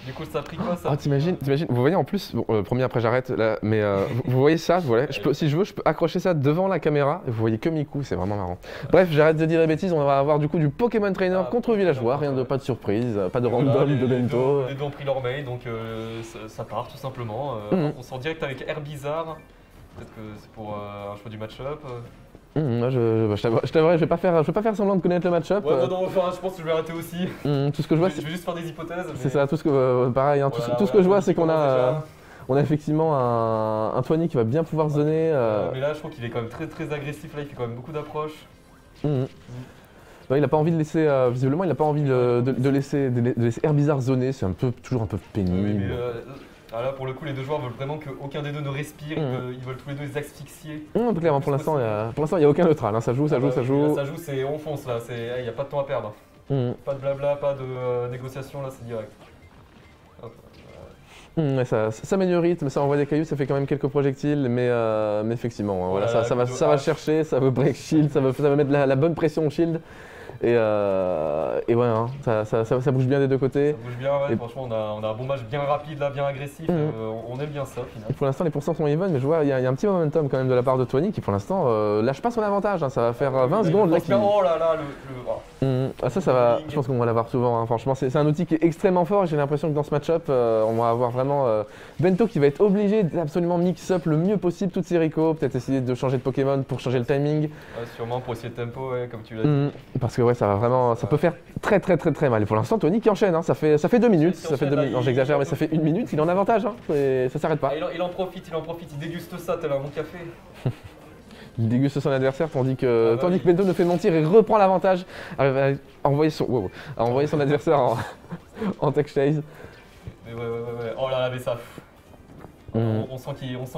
Du coup, ça a pris quoi ça? Ah, t'imagines, vous voyez en plus, bon, premier après j'arrête là, mais vous voyez ça, voilà, si je veux, je peux accrocher ça devant la caméra, et vous voyez que Miku, c'est vraiment marrant. Bref, j'arrête de dire des bêtises, on va avoir du coup du Pokémon Trainer contre Villageois, rien de pas de surprise, pas de random, de bento. Les deux ont pris leur mail, donc ça part tout simplement. On sort direct avec Herbizarre, peut-être que c'est pour un choix du match-up. Moi, je t'avouerai, je vais pas faire semblant de connaître le match-up. Ouais, bah non, enfin, je pense que je vais arrêter aussi. Tout ce que je vois, Je vais juste faire des hypothèses. c'est ça, tout ce que, pareil, hein, Voilà, tout ce que je vois, c'est qu'on a, effectivement un Tony qui va bien pouvoir zoner. Mais là, je trouve qu'il est quand même très agressif. Là, il fait quand même beaucoup d'approches. Non, il a pas envie de laisser, visiblement, il a pas envie de laisser Herbizarre zoner, c'est toujours un peu pénible. Là, pour le coup, les deux joueurs veulent vraiment qu'aucun des deux ne respire, ils veulent tous les deux les asphyxier. Clairement, pour l'instant, il n'y a aucun neutral, hein, ça joue. Ça joue, c'est on fonce là, il n'y a pas de temps à perdre. Pas de blabla, pas de négociation, là, c'est direct. Ça met du rythme, ça envoie des cailloux, ça fait quand même quelques projectiles, mais effectivement, voilà, ça va chercher, ça veut break shield, ça veut mettre la bonne pression au shield. Et ouais, hein, ça bouge bien des deux côtés. Ça bouge bien, ouais, franchement, on a un bon match bien rapide, là, bien agressif. On aime bien ça, finalement. Pour l'instant, les pourcents sont even, mais je vois, il y a un petit momentum quand même de la part de Tony qui, pour l'instant, lâche pas son avantage. Hein, ça va faire 20 secondes. Là, oh là là, ça va. Je pense qu'on va l'avoir souvent. Hein, franchement, c'est un outil qui est extrêmement fort et j'ai l'impression que dans ce match-up, on va avoir vraiment Bento qui va être obligé d'absolument mix-up le mieux possible toutes ses recos, peut-être essayer de changer de Pokémon pour changer le timing. Ouais, sûrement pour essayer le tempo, ouais, comme tu l'as dit. Parce que ouais, ça va vraiment, ça peut faire très mal. Et pour l'instant, Tony qui enchaîne, hein, ça fait 2 minutes, non, j'exagère, mais ça fait 1 minute, il est en avantage, hein, et ça s'arrête pas. Il en profite, il déguste ça tel un bon café. Il déguste son adversaire tandis que Bento ne fait mentir et reprend l'avantage, à envoyer son adversaire en tech chase. Ouais. Oh là là, mais ça. On sent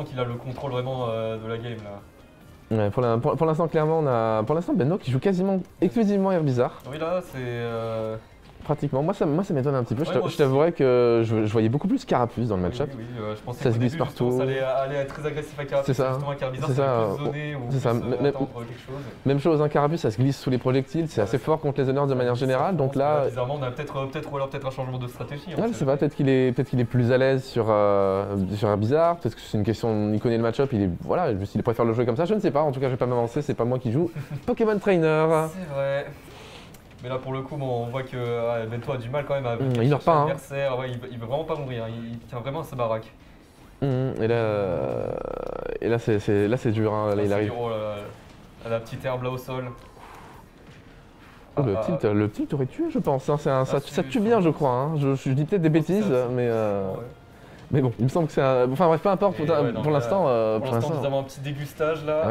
qu'il a le contrôle vraiment de la game là. Ouais, pour l'instant, clairement, pour l'instant Bento qui joue quasiment exclusivement Herbizarre. Oui, là, c'est. Pratiquement. Moi, ça m'étonne un petit peu. Je t'avouerais que je voyais beaucoup plus Carapuce dans le match-up. Oui, je pensais ça se glisse partout. Ça allait être très agressif avec Carapuce. C'est ça. Justement, avec Herbizarre, ça peut zoner ou attendre quelque chose. Même chose, hein, Carapuce, ça se glisse sous les projectiles. C'est assez fort contre les honneurs de manière générale. Donc là, bizarrement, on a peut-être un changement de stratégie. Ouais, je sais pas. Peut-être qu'il est plus à l'aise sur Herbizarre. Peut-être que c'est une question. Il connaît le match-up. Il préfère le jouer comme ça. Je ne sais pas. En tout cas, je vais pas m'avancer. C'est pas moi qui joue. Pokémon Trainer. C'est vrai. Mais là pour le coup, on voit que Bento a du mal quand même à il meurt pas, l'adversaire. Ouais, il veut vraiment pas mourir, il tient vraiment à sa baraque. Et là c'est dur, hein. Là, il arrive. Dur, la petite herbe là au sol. Le tilt aurait tué, je pense. Hein. Ça tue bien, je crois. Hein. Je dis peut-être des bêtises, mais. Mais bon, il me semble que c'est un. Enfin bref, peu importe, pour l'instant. Pour l'instant, nous avons un petit dégustage là.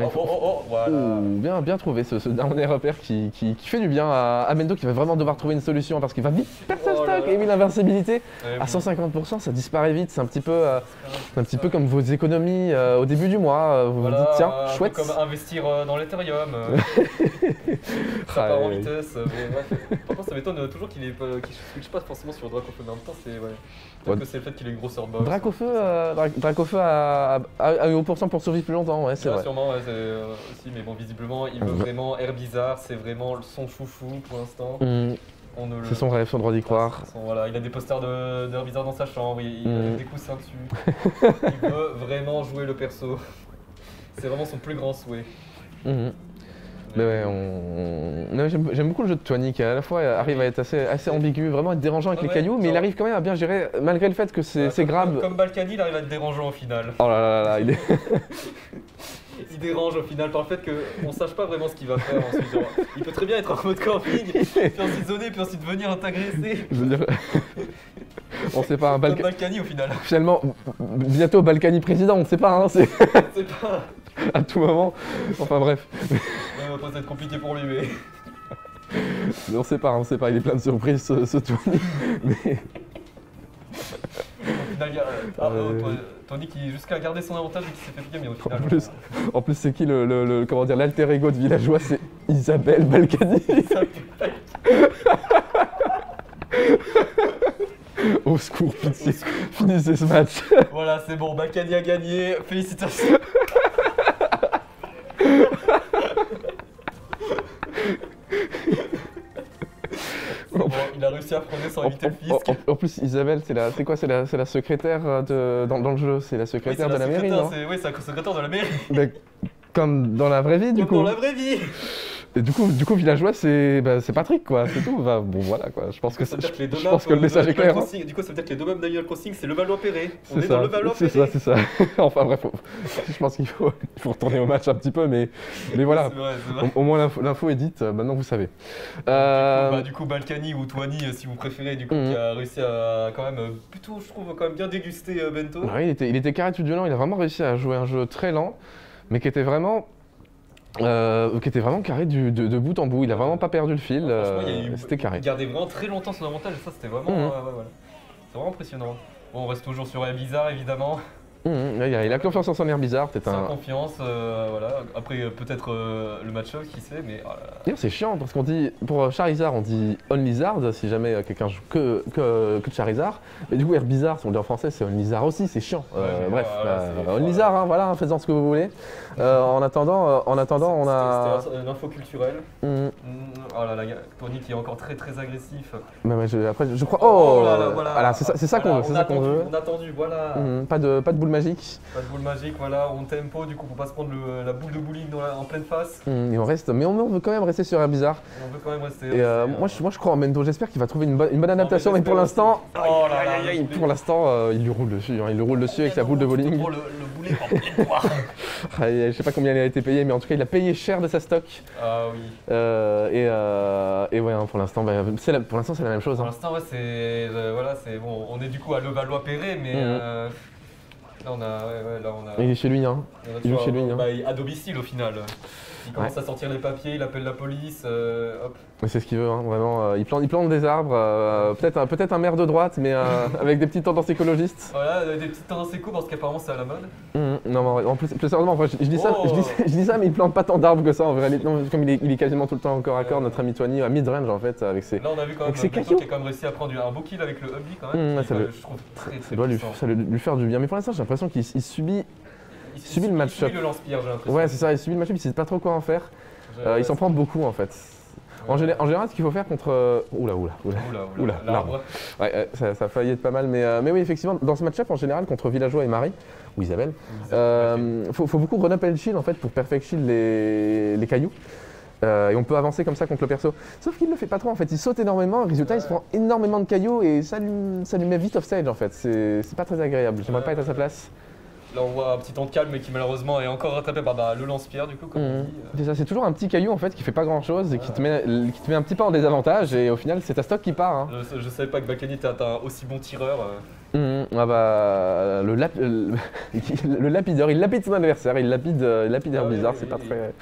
Voilà. Bien trouvé ce dernier repère qui fait du bien à Bento qui va vraiment devoir trouver une solution parce qu'il va vite perdre sa stack et l'invincibilité. À 150%, ça disparaît vite. C'est un petit peu comme vos économies au début du mois. Vous vous dites, tiens, chouette. Comme investir dans l'Ethereum. Ça part en vitesse. Par contre, ça m'étonne toujours qu'il ne switch pas forcément sur Dracofeu. Mais en même temps, peut-être que c'est le fait qu'il ait une grosseur box. Dracofeu a eu au pourcent pour survivre plus longtemps, ouais, c'est vrai. Sûrement, aussi, mais bon, visiblement, il veut vraiment Herbizarre, c'est vraiment son chouchou pour l'instant. C'est son rêve, son droit d'y croire. Voilà, il a des posters d'Herbizarre dans sa chambre, il a des coussins dessus. Il veut vraiment jouer le perso. C'est vraiment son plus grand souhait. Mais ouais, j'aime beaucoup le jeu de Tony qui à la fois arrive à être assez ambigu, vraiment être dérangeant avec les cailloux, mais il arrive quand même à bien gérer malgré le fait que c'est grave. Comme Balkany, il arrive à être dérangeant au final. Oh là, il est. Il dérange au final par le fait qu'on sache pas vraiment ce qu'il va faire ensuite. Genre, il peut très bien être en mode camping, puis ensuite zoner, puis ensuite venir t'agresser. Je veux dire. On sait pas, Comme Balkany au final. Finalement, bientôt Balkany président, on sait pas, hein, c'est. On sait pas. À tout moment. Enfin bref. Ça va être compliqué pour lui, mais on sait pas, il est plein de surprises ce Tony. Mais. Au final, Tony qui jusqu'à garder son avantage et qui s'est fait piquer, mais au final. En plus c'est qui l'alter ego de Villageois, c'est Isabelle Balkany. Au secours, pitié. Finissez ce match. Voilà, c'est bon, Balkany a gagné. Félicitations. Bon, il a réussi réussi à prendre sans éviter le fisc. En plus, Isabelle, c'est la secrétaire dans le jeu, c'est la secrétaire de la mairie, non? Oui, c'est la secrétaire de la mairie. Mais, comme dans la vraie vie, du coup. Comme dans la vraie vie. Et du coup, villageois, c'est Patrick, quoi, c'est tout. Bah, bon, voilà, quoi. Je pense que le message est clair. Du coup, ça veut dire que les deux meubles d'Animal Crossing, c'est Levallois-Perret. On est ça, dans Levallois-Perret. c'est ça. Enfin, bref, je pense qu'il faut retourner au match un petit peu, mais voilà. C'est vrai. Au moins, l'info est dite, maintenant vous savez. Du coup, Balkany ou Toani, si vous préférez, du coup, qui a réussi à quand même, plutôt, je trouve, quand même bien déguster Bento. Ouais, il était carré tout violent, il a vraiment réussi à jouer un jeu très lent, mais qui était vraiment carré de bout en bout. Il a vraiment pas perdu le fil, c'était carré. Il gardait vraiment très longtemps son avantage, et ça c'était vraiment, c'est vraiment impressionnant. Bon, on reste toujours sur Bizarre évidemment. Il a confiance en son air bizarre, peut-être sans confiance, voilà. Après peut-être le match-up, qui sait, mais oh là là. D'ailleurs c'est chiant parce qu'on dit, pour Charizard on dit Onlizard si jamais quelqu'un joue que Charizard, mais du coup Air Bizarre, si on le dit en français, c'est Onlizard aussi, c'est chiant. Bref, Onlizard, hein, voilà, faites-en ce que vous voulez. En attendant, on a... C'était une info culturelle. Oh là là, Tony qui est encore très très agressif. Après je crois... Oh là là, voilà. Voilà, c'est ça qu'on veut. On a attendu, voilà. Pas de boule magique. Pas de boule magique, voilà, on tempo, du coup pour pas se prendre la boule de bowling en pleine face. Mais on veut quand même rester sur Air Bizarre. On veut quand même rester. Et moi je crois en Mendo, j'espère qu'il va trouver une bonne adaptation, mais pour l'instant, pour l'instant, il lui roule dessus, il le roule dessus avec la boule de bowling. Le boulet en pleine poire. Je sais pas combien il a été payé, mais en tout cas il a payé cher de sa stock. Ah oui. Et ouais, pour l'instant, c'est la même chose. Pour l'instant, ouais, c'est bon. On est du coup à Levallois-Perret, mais là on a. Il est chez lui, hein. Il est chez lui, hein. À domicile au final. Il commence à sortir les papiers, il appelle la police, hop. C'est ce qu'il veut, hein, vraiment. Il plante des arbres, peut-être un maire de droite, mais avec des petites tendances écologistes. Voilà, des petites tendances éco parce qu'apparemment c'est à la mode. Non, mais en plus sérieusement, je dis ça, mais il plante pas tant d'arbres que ça en vrai. Comme il est quasiment tout le temps en corps à corps, notre ami Toigny, à mid-range en fait, avec ses. Là on a vu quand même Beto qui a quand même réussi à prendre un beau kill avec le Hubby quand même. Je trouve très ça doit lui faire du bien, mais pour l'instant j'ai l'impression qu'il subit le match-up. Il subit le lance-pierre, j'ai l'impression. Ouais, c'est ça, il subit le match-up, il sait pas trop quoi en faire. Il s'en prend beaucoup en fait. En général, ce qu'il faut faire contre. Oula, l'arbre. Ouais, ça a failli être pas mal, mais oui, effectivement, dans ce match-up en général, contre Villageois et Marie, ou Isabelle, faut beaucoup run-up and shield en fait pour perfect shield les cailloux. Et on peut avancer comme ça contre le perso. Sauf qu'il ne le fait pas trop en fait, il saute énormément, résultat il se prend énormément de cailloux et ça lui met vite off stage en fait. C'est pas très agréable, j'aimerais pas être à sa place. Là on voit un petit temps de calme mais qui malheureusement est encore rattrapé par le lance-pierre du coup comme on dit. C'est ça, c'est toujours un petit caillou en fait qui fait pas grand chose et qui te met un petit peu en désavantage et au final c'est ta stock qui part. Hein. Je savais pas que Balkany était un aussi bon tireur. Le lapideur, il lapide son adversaire, il lapide Air Bizarre, c'est pas très...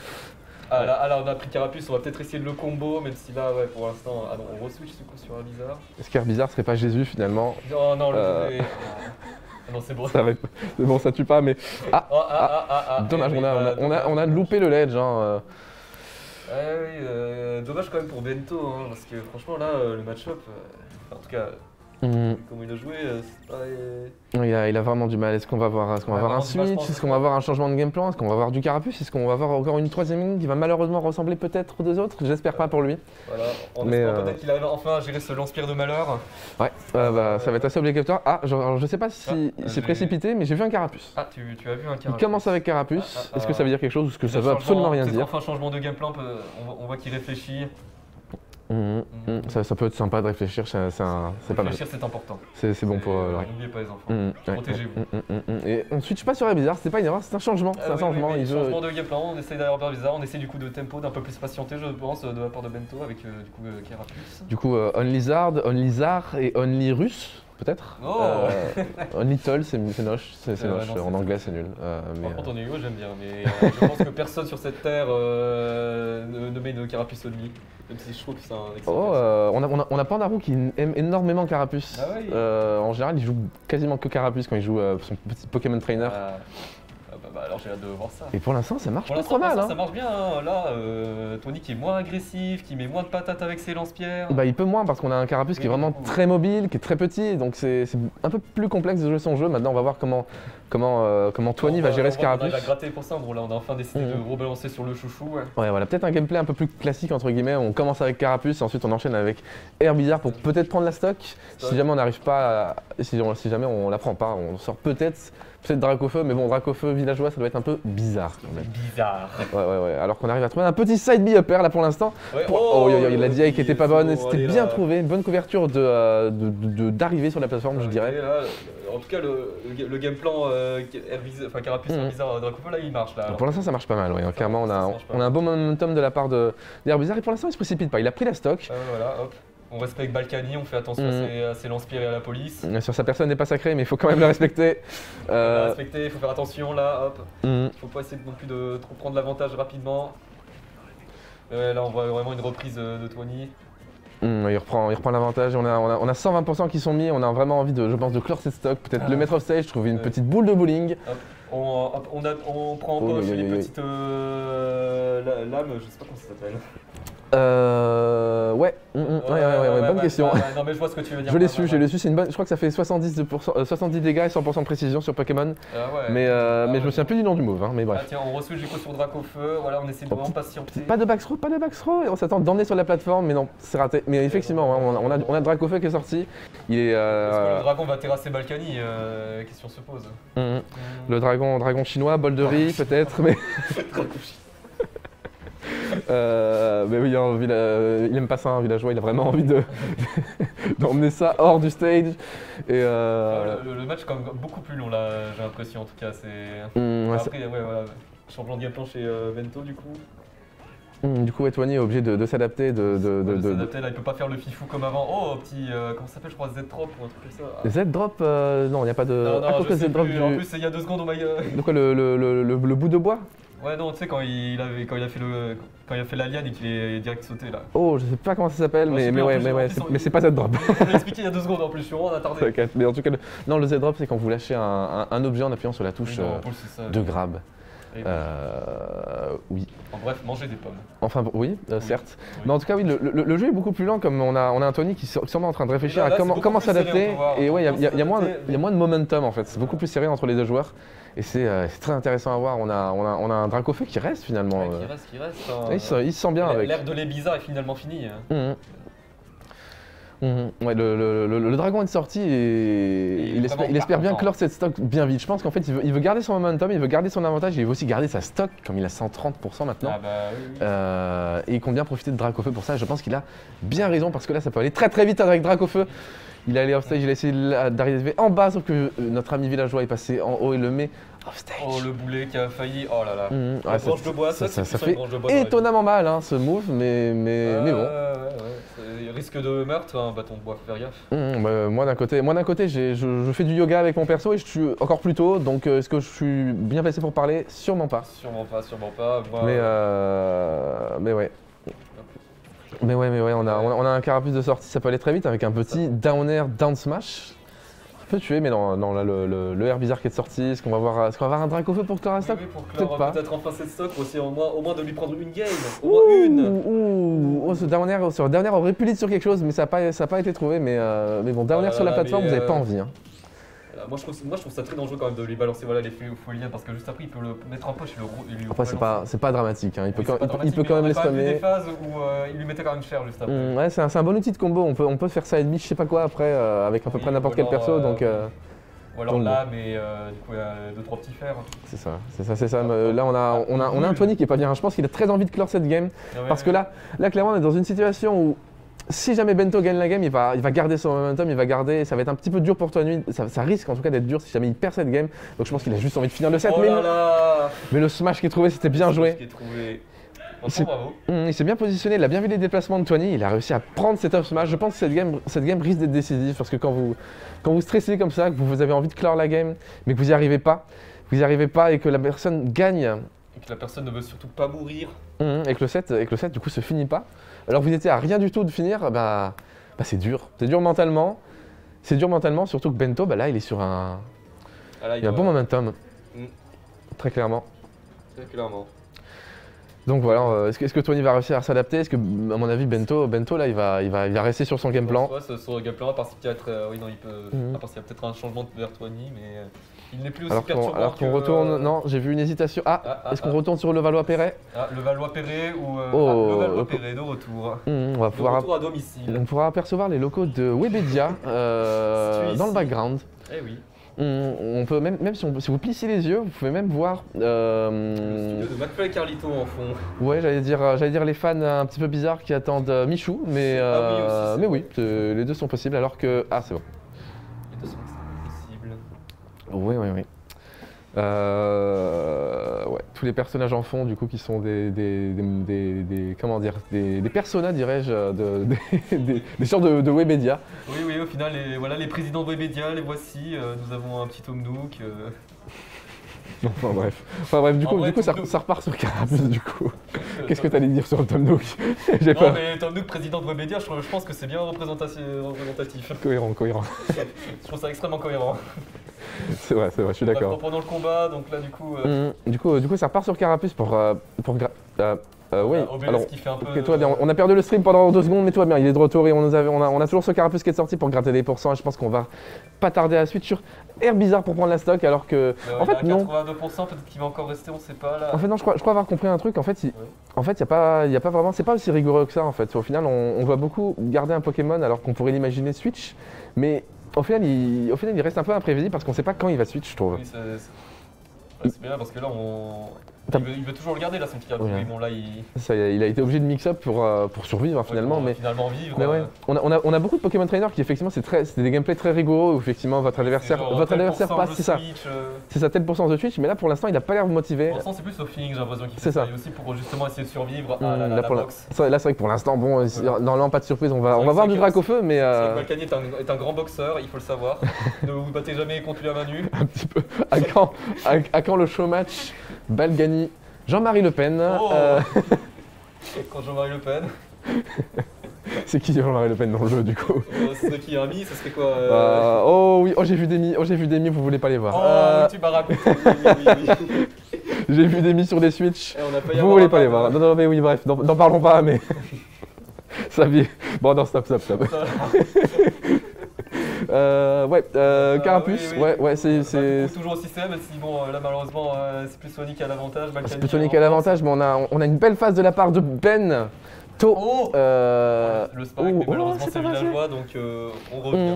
Là on a pris Carapuce, on va peut-être essayer de le combo, même si là ouais pour l'instant, on re-switch du coup sur Air Bizarre. Est-ce qu'Air Bizarre serait pas Jésus finalement? Non, non, c'est bon. C'est bon, ça tue pas, mais. Dommage, on a loupé le ledge. Hein. Dommage quand même pour Bento, hein, parce que franchement, là, le match-up, en tout cas, comme il a joué, c'est pas. Il a vraiment du mal. Est-ce qu'on va voir un switch? Est-ce qu'on va voir un changement de game plan? Est-ce qu'on va voir du Carapuce? Est-ce qu'on va voir encore une troisième ligne qui va malheureusement ressembler peut-être aux deux autres? J'espère pas pour lui. Voilà, en espérant peut-être qu'il arrive enfin à gérer ce lance-pierre de malheur. Ouais, ça va être assez obligatoire. Je sais pas si c'est précipité, mais j'ai vu un Carapuce. Ah, tu as vu un Carapuce. Il commence avec Carapuce. Est-ce que ça veut dire quelque chose ou est-ce que ça veut absolument rien dire? Enfin, changement de game plan, on voit qu'il réfléchit. Ça peut être sympa de réfléchir, c'est pas mal. Réfléchir, c'est important. C'est bon pour l'oreille. N'oubliez pas les enfants, protégez-vous. Et on switch pas sur Air Bizarre, c'est pas une erreur, c'est un changement. Changement de game plan, on essaye d'aller vers Bizarre, on essaie du coup de tempo, d'un peu plus patienter, je pense, de la part de Bento avec du coup Carapuce. Du coup, Onlizard et Only Russe, peut-être. Only Toll, c'est moche, en anglais c'est nul. Par contre, en Hugo, j'aime bien, mais je pense que personne sur cette terre ne met de Carapuce Only. Même si je trouve que c'est un excellent. On a Pandarou qui aime énormément Carapuce. Ah oui. En général, il joue quasiment que Carapuce quand il joue son petit Pokémon Trainer. Bah alors j'ai hâte de voir ça. Et pour l'instant ça marche pas trop mal. Ça marche bien, hein. Là, Tony qui est moins agressif, qui met moins de patates avec ses lance-pierres. Bah il peut moins parce qu'on a un Carapuce qui est vraiment très mobile, qui est très petit, donc c'est un peu plus complexe de jouer son jeu. Maintenant on va voir comment Tony va gérer ce Carapuce. On a gratté pour ça, bon là on a enfin décidé de rebalancer sur le chouchou. Ouais voilà, peut-être un gameplay un peu plus classique entre guillemets, on commence avec Carapuce et ensuite on enchaîne avec Herbizarre pour peut-être prendre la stock. Si jamais on n'arrive pas, si jamais on la prend pas, on sort peut-être Dracofeu, mais bon, Dracofeu villageois, ça doit être un peu bizarre quand même. Bizarre. Ouais. Alors qu'on arrive à trouver un petit side B upper là pour l'instant. Ouais. La DI qui était pas bonne, c'était bien trouvé, une bonne couverture d'arrivée sur la plateforme, je dirais. Là, en tout cas, le game plan Carapuce, Herbizarre, Dracofeu, là il marche. Là, pour l'instant, ça marche pas mal. Clairement, on a un bon momentum de la part d'Herbizarre et pour l'instant, il se précipite pas. Il a pris la stock. Voilà, hop. On respecte Balkany, on fait attention à ses lance-pierres et à la police. Sur sa personne n'est pas sacrée, mais il faut quand même le respecter. Il faut faire attention là, hop. Faut pas essayer non plus de trop prendre l'avantage rapidement. Là on voit vraiment une reprise de Tony. Il reprend l'avantage, on a 120% qui sont mis, on a vraiment envie je pense, de clore cette stock, peut-être le mettre off stage, trouver une petite boule de bowling. Hop. On prend en poche les petites lames, je sais pas comment ça s'appelle. Ouais, bonne question. Non mais je vois ce que tu veux dire. Je l'ai su, c'est une bonne. Je crois que ça fait 70 dégâts et 100% de précision sur Pokémon. Mais je me souviens plus du nom du move, mais bref. Tiens, on re-switch du coup sur Dracofeu, voilà, on essaie de vraiment patienter. Pas de backthrow, et on s'attend d'emmener sur la plateforme, mais non, c'est raté. Mais effectivement, on a Dracofeu qui est sorti. Est-ce que le dragon va terrasser Balkany? Question se pose. Le dragon chinois, bol de riz peut-être, mais. Mais oui, il aime pas ça, un villageois, il a vraiment envie d'emmener ça hors du stage. Et le match est quand même beaucoup plus long là, j'ai l'impression en tout cas. Après, voilà, changement de gameplay chez Bento du coup. Du coup, Tony est obligé de s'adapter. S'adapter là, il peut pas faire le fifou comme avant. Oh, petit, comment ça s'appelle, je crois, Z-Drop ou un truc comme ça. Z-Drop non, il n'y a pas de. Non, je sais plus. En plus, il y a 2 secondes, on m'a. De quoi, le bout de bois? Ouais, non, tu sais, quand il a fait la liane et qu'il est direct sauté là. Oh, je sais pas comment ça s'appelle, mais c'est pas Z-Drop. Je l'ai expliqué il y a 2 secondes en plus, je suis vraiment attardé. Mais en tout cas, non, le Z-Drop, c'est quand vous lâchez un objet en appuyant sur la touche de grab. Oui. En bref, manger des pommes. Enfin, oui, certes. Oui. Mais en tout cas, oui, le jeu est beaucoup plus lent, comme on a un Tony qui est sûrement en train de réfléchir à comment s'adapter. Et ouais, il y a moins de momentum en fait. C'est beaucoup plus serré entre les deux joueurs. Et c'est très intéressant à voir. On a un Dracofeu qui reste finalement. Ouais, qui reste. Il se sent bien avec. L'ère de l'Herbizarre est finalement finie. Ouais, le dragon est sorti et il espère bien clore cette stock bien vite. Je pense qu'en fait il veut garder son momentum, il veut garder son avantage et il veut aussi garder sa stock comme il a 130% maintenant. Et il compte bien profiter de Dracofeu pour ça. Je pense qu'il a bien raison parce que là ça peut aller très très vite avec Dracofeu. Il est allé off stage, il a essayé d'arriver en bas sauf que notre ami villageois est passé en haut et le met off stage. Oh le boulet qui a failli, oh là là. La branche de bois, ça fait étonnamment mal hein, ce move mais bon. Il risque de meurtre, un bâton de bois, faut faire gaffe. Moi d'un côté je fais du yoga avec mon perso et je suis encore plus tôt, donc est-ce que je suis bien placé pour parler? Sûrement pas. Sûrement pas. Moi, mais ouais. Mais ouais, on a un Carapuce de sortie, ça peut aller très vite avec un petit down air, down smash. Ça peut tuer, mais non, là, le Herbizarre qui est sorti, est-ce qu'on va avoir un Dracofeu pour clore la stock? Oui, pour clore peut-être enfin cette stock, aussi au moins de lui prendre une game, au moins une. Ce down air aurait pu lead sur quelque chose, mais ça n'a pas été trouvé, mais bon, down air sur la plateforme, vous n'avez pas envie. Hein. Moi je trouve ça très dangereux quand même de lui balancer les folies parce que juste après il peut le mettre en poche et lui après c'est pas dramatique, hein. Il peut quand même les spammer. Il y a des phases où il lui mettait quand même cher juste après. Ouais, c'est un bon outil de combo, on peut faire ça ennemi je sais pas quoi après avec à peu près n'importe quel perso donc. Ou alors là, mais du coup, il y a 2-3 petits fers. C'est ça. Là, on a un Tony qui est pas bien. Je pense qu'il a très envie de clore cette game. Parce que là, clairement, on est dans une situation où si jamais Bento gagne la game, il va garder son momentum, ça va être un petit peu dur pour Tony. Ça risque en tout cas d'être dur si jamais il perd cette game. Donc je pense qu'il a juste envie de finir le set. Mais le smash qui est trouvé, c'était bien joué. Il s'est bien positionné, il a bien vu les déplacements de Tony, il a réussi à prendre cet off smash. Je pense que cette game risque d'être décisive parce que quand vous stressez comme ça, que vous avez envie de clore la game, mais que vous n'y arrivez pas, et que la personne gagne. Et que la personne ne veut surtout pas mourir. Et que le set du coup se finit pas. Alors vous étiez à rien du tout de finir, c'est dur. C'est dur mentalement. Surtout que Bento, là il est sur un bon momentum. très clairement. Très clairement. Donc voilà, est-ce que Tony va réussir à s'adapter? Est-ce que, à mon avis, Bento là, il va rester sur son game plan? Ouais, sur le game plan, à part s'il y a peut-être oui, non, il peut, à part s'il y a peut-être un changement vers Tony, mais il n'est plus aussi perturbant. Alors qu'on retourne, non, j'ai vu une hésitation. Est-ce qu'on retourne sur le Valois-Perret? Le Valois-Perret ou le Valois-Perret de retour. On va pouvoir, retour à domicile. On pourra apercevoir les locaux de Webedia dans le background. Eh oui. On peut même si vous plissez les yeux, vous pouvez même voir. Le studio de McFly et Carlito en fond. Ouais, j'allais dire les fans un petit peu bizarres qui attendent Michou, mais oui, les deux sont possibles alors que c'est bon. Les deux sont possibles. Oui. Ouais, tous les personnages en fond du coup qui sont des personas, dirais-je, des sortes de Webedia. Oui, au final, voilà les présidents de Webedia, les voici. Nous avons un petit Tom Nook. Enfin bref, du coup ça repart sur Carapuce du coup. Qu'est-ce que t'allais dire sur Tom Nook? Non mais Tom Nook, président de Webedia, je pense que c'est bien représentatif. Cohérent. Je trouve ça extrêmement cohérent. C'est vrai, je suis d'accord. Pendant le combat, donc là du coup... Du coup ça repart sur Carapuce oui, alors, qui fait un peu toi bien. On a perdu le stream pendant 2 secondes, mais toi bien, il est de retour et on a toujours ce Carapuce qui est sorti pour gratter des pourcents et je pense qu'on va pas tarder à la suite sur Air Bizarre pour prendre la stock alors que... en fait non. 82%, peut-être qu'il va encore rester, on sait pas là. En fait non, je crois avoir compris un truc, en fait, il y a pas vraiment, c'est pas aussi rigoureux que ça en fait. Au final, on voit beaucoup garder un Pokémon alors qu'on pourrait l'imaginer Switch, mais au final il reste un peu imprévisible parce qu'on sait pas quand il va Switch, je trouve. Oui, c'est bien parce que là il veut toujours le garder là son petit Carapuce. Bon là il a été obligé de mix up pour survivre finalement, mais finalement vivre. Mais ouais, on a beaucoup de Pokémon Trainer qui effectivement c'est des gameplays très rigoureux où effectivement votre adversaire passe, c'est ça. C'est ça, tel pourcent de Twitch, mais là pour l'instant il a pas l'air motivé. Pour l'instant c'est plus au feeling, j'ai l'impression qu'il fait ça aussi pour justement essayer de survivre à la boxe. Là c'est vrai que pour l'instant normalement pas de surprise, on va voir du drac au feu, mais Balkany est un grand boxeur, il faut le savoir. Ne vous battez jamais contre lui à main nue. Un petit peu. À quand le showmatch Balkany, Jean-Marie Le Pen. Quand Jean-Marie Le Pen. C'est qui Jean-Marie Le Pen dans le jeu du coup? Ce serait qui, un Mi? Ce serait quoi Oh oui, j'ai vu des Mi, vous voulez pas les voir. Oui, tu m'as raconté, oui. J'ai vu des Mi sur des Switch, vous voulez pas les voir. Non mais oui, bref, n'en parlons pas, mais... Ça vient... Bon non, stop. Carapuce, ouais, c'est... Toujours au système, même si bon, là malheureusement, c'est plus Sonic à l'avantage. C'est plus Sonic à l'avantage, mais on a une belle phase de la part de Ben. Le Spark, mais malheureusement c'est villageois, donc on revient.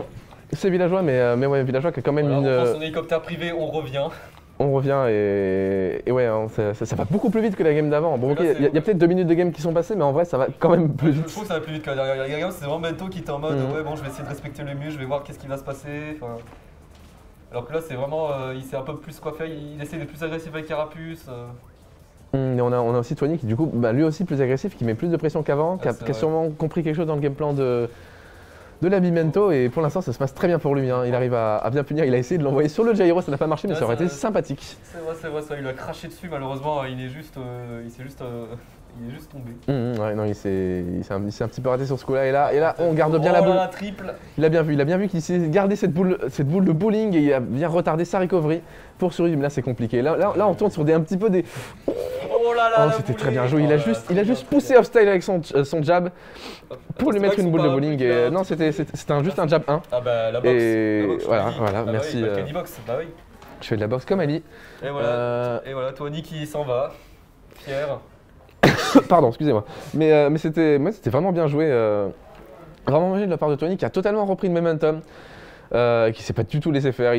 C'est villageois, mais ouais, villageois qui a quand même On prend son hélicoptère privé, on revient. On revient et ouais, hein, ça va beaucoup plus vite que la game d'avant. Bon, ok, il y a peut-être 2 minutes de game qui sont passées, mais en vrai, ça va quand même plus vite. Je trouve que ça va plus vite que la dernière game. C'est vraiment Bento qui était en mode ouais, bon, je vais essayer de respecter le mieux, je vais voir qu'est-ce qui va se passer. Enfin... Alors que là, c'est vraiment, il sait un peu plus quoi faire, il essaie d'être plus agressif avec Carapuce. Et on a aussi Tony qui, du coup, lui aussi plus agressif, qui met plus de pression qu'avant, qui a sûrement compris quelque chose dans le game plan de l'Abimento et pour l'instant ça se passe très bien pour lui, hein. Il arrive à bien punir, il a essayé de l'envoyer sur le gyro, ça n'a pas marché mais ça aurait été sympathique. C'est vrai, il a craché dessus malheureusement, il est juste tombé. Ouais, non, il s'est un petit peu raté sur ce coup-là et là on garde bien la boule. Triple. Il a bien vu qu'il s'est gardé cette boule de bowling et il a bien retardé sa recovery pour survivre, mais là c'est compliqué. Là on tourne sur un petit peu des... Oh là là, c'était très bien joué, il a juste poussé off-style avec son jab pour lui mettre une boule de bowling et non c'était juste un jab 1. Ah bah la boxe. Et voilà, merci. Box, bah oui. Je fais de la boxe comme Ali. Et voilà, Tony qui s'en va, fier. Pardon, excusez-moi. Mais c'était vraiment bien joué. Vraiment bien joué de la part de Tony qui a totalement repris le momentum. Qui s'est pas du tout laissé faire.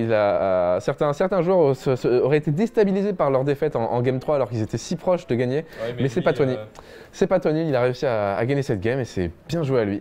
Certains joueurs auraient été déstabilisés par leur défaite en Game 3 alors qu'ils étaient si proches de gagner. Ouais, mais c'est pas Tony. C'est pas Tony, il a réussi à gagner cette game et c'est bien joué à lui.